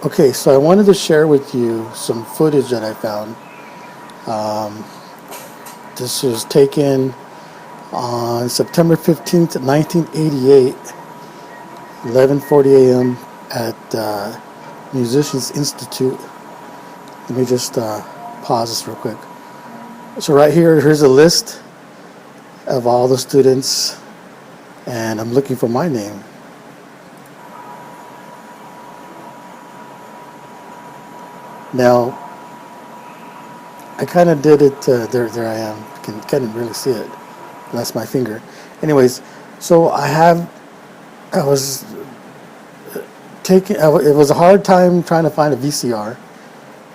Okay, so I wanted to share with you some footage that I found. Um, this was taken on September 15th, 1988, 11:40 a.m. at Musicians Institute. Let me just pause this real quick. So right here, here's a list of all the students, and I'm looking for my name. Now, I kind of did it. There I am. Can't really see it. That's my finger. Anyways, so I was it was a hard time trying to find a VCR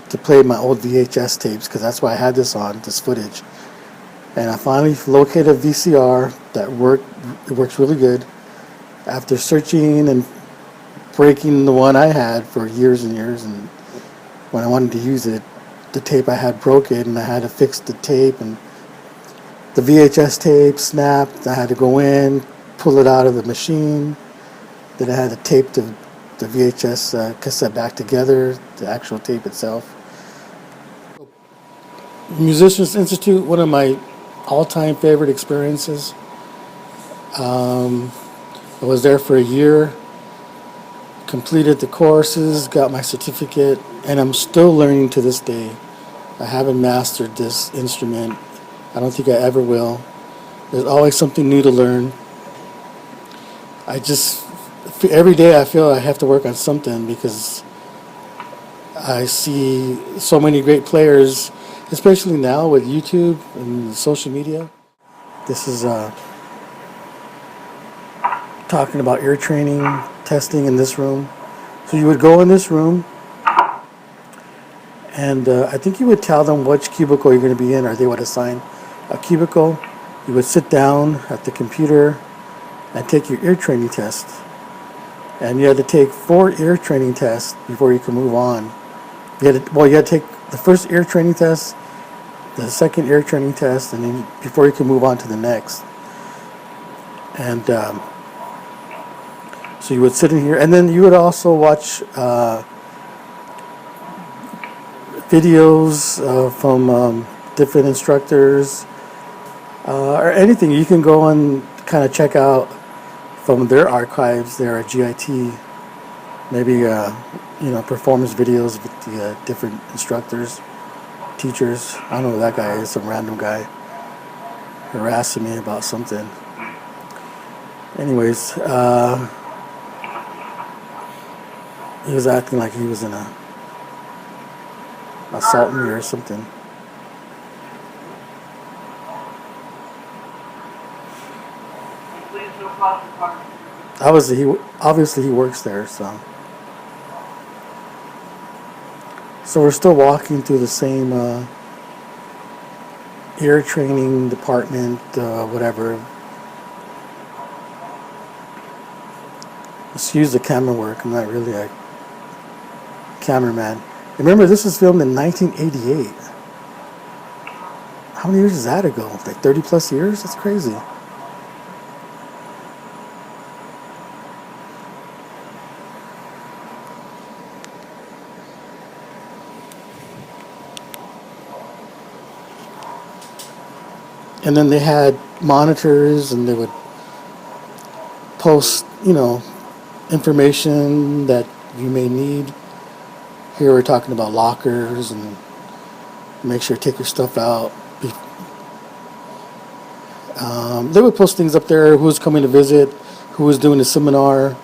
to play my old VHS tapes because that's why I had this footage. And I finally located a VCR that worked. It works really good. After searching and breaking the one I had for years and years, and when I wanted to use it, the tape I had broke it, and I had to fix the tape, and the VHS tape snapped. I had to go in, pull it out of the machine. Then I had to tape the VHS cassette back together, the actual tape itself. Musicians Institute, one of my all-time favorite experiences. I was there for a year, completed the courses, got my certificate, and I'm still learning to this day. I haven't mastered this instrument. I don't think I ever will. There's always something new to learn. Every day I feel I have to work on something because I see so many great players, especially now with YouTube and social media. This is talking about ear training, testing in this room. So you would go in this room, and I think you would tell them which cubicle you're going to be in, or they would assign a cubicle. You would sit down at the computer and take your ear training test. And you had to take 4 ear training tests before you could move on. You had to take the first ear training test, the second ear training test, and then before you could move on to the next. And so you would sit in here, and then you would also watch videos from different instructors, or anything you can go and kind of check out from their archives there at GIT. Maybe performance videos with the different instructors, teachers. I don't know who that guy is, some random guy harassing me about something. Anyways, he was acting like he was in assaulting me or something. Obviously he works there, so we're still walking through the same ear training department, whatever. Excuse the camera work. I'm not really a cameraman. Remember, this was filmed in 1988. How many years is that ago? Like 30 plus years? That's crazy. And then they had monitors, and they would post, information that you may need. Here we're talking about lockers, and make sure to take your stuff out. They would post things up there, who was coming to visit, who was doing a seminar,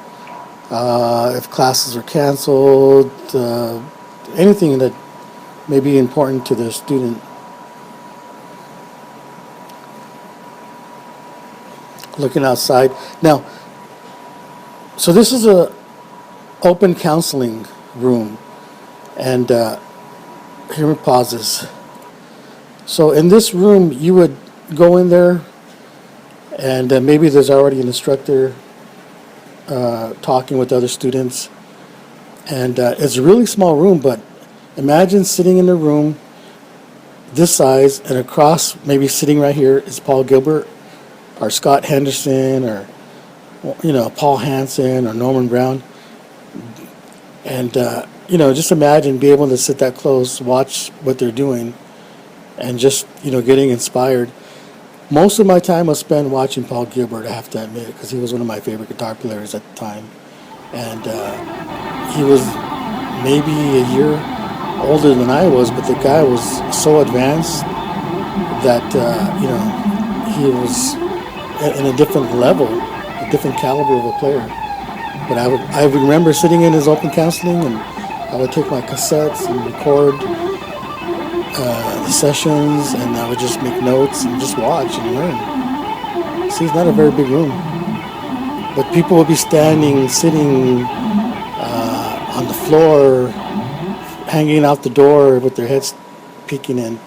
if classes were canceled, anything that may be important to the student. Looking outside. Now, so this is a open counseling room, and here we pause this. So in this room, you would go in there, and maybe there's already an instructor talking with other students, and it's a really small room, but imagine sitting in a room this size, and across, maybe sitting right here, is Paul Gilbert, or Scott Henderson, or Paul Hansen, or Norman Brown. And just imagine being able to sit that close, watch what they're doing, and just getting inspired. Most of my time was spent watching Paul Gilbert, I have to admit, because he was one of my favorite guitar players at the time. And he was maybe a year older than I was, but the guy was so advanced that he was in a different level, a different caliber of a player. But I remember sitting in his open counseling, and I would take my cassettes and record the sessions, and I would just make notes and just watch and learn. See, it's not a very big room, but people would be standing, sitting on the floor, hanging out the door with their heads peeking in.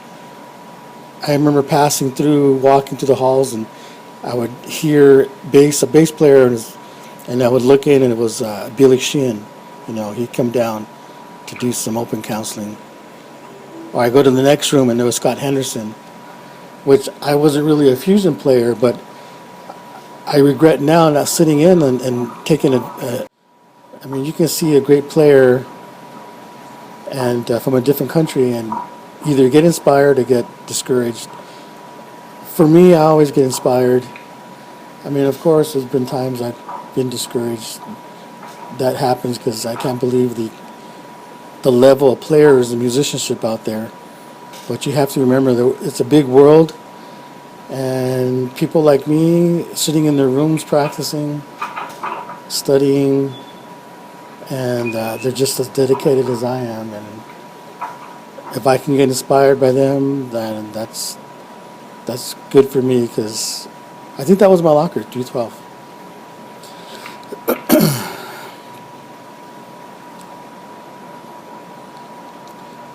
I remember passing through, walking through the halls, and I would hear a bass player, and I would look in, and it was Billy Sheehan. He'd come down to do some open counseling. Or I go to the next room, and there was Scott Henderson, which I wasn't really a fusion player, but I regret now not sitting in and taking I mean, you can see a great player and from a different country and either get inspired or get discouraged. For me, I always get inspired. I mean, of course, there's been times I've been discouraged. That happens because I can't believe the level of players and musicianship out there. But you have to remember that it's a big world, and people like me sitting in their rooms practicing, studying, and they're just as dedicated as I am. And if I can get inspired by them, then that's good for me, because I think that was my locker, 312.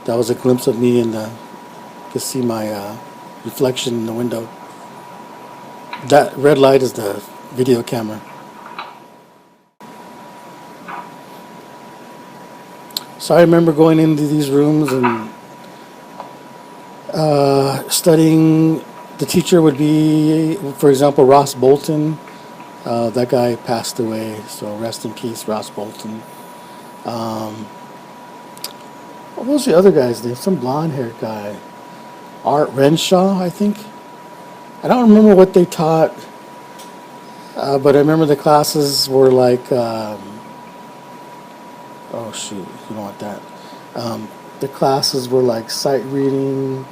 That was a glimpse of me, and you can see my reflection in the window. That red light is the video camera. So I remember going into these rooms and studying. The teacher would be, for example, Ross Bolton. That guy passed away, so rest in peace, Ross Bolton. What was the other guy's name? Some blonde-haired guy. Art Renshaw, I think. I don't remember what they taught, but I remember the classes were like, oh shoot, you don't want that. The classes were like sight reading,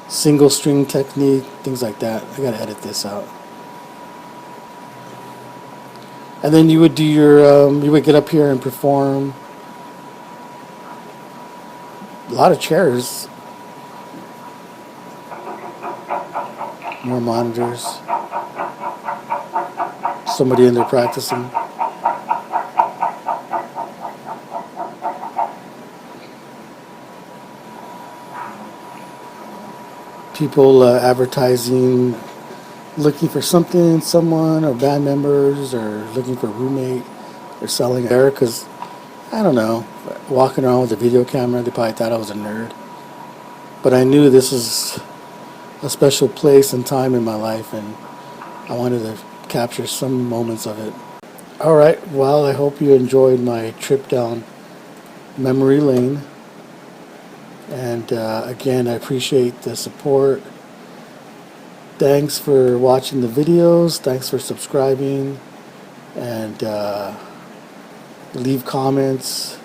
single string technique, things like that. I gotta edit this out. And then you would do you would get up here and perform. A lot of chairs. More monitors. Somebody in there practicing. People advertising, looking for something, someone, or band members, or looking for a roommate, or selling air, because, I don't know, walking around with a video camera, they probably thought I was a nerd. But I knew this was a special place and time in my life, and I wanted to capture some moments of it. All right, well, I hope you enjoyed my trip down memory lane. And again, I appreciate the support. Thanks for watching the videos. Thanks for subscribing. And leave comments.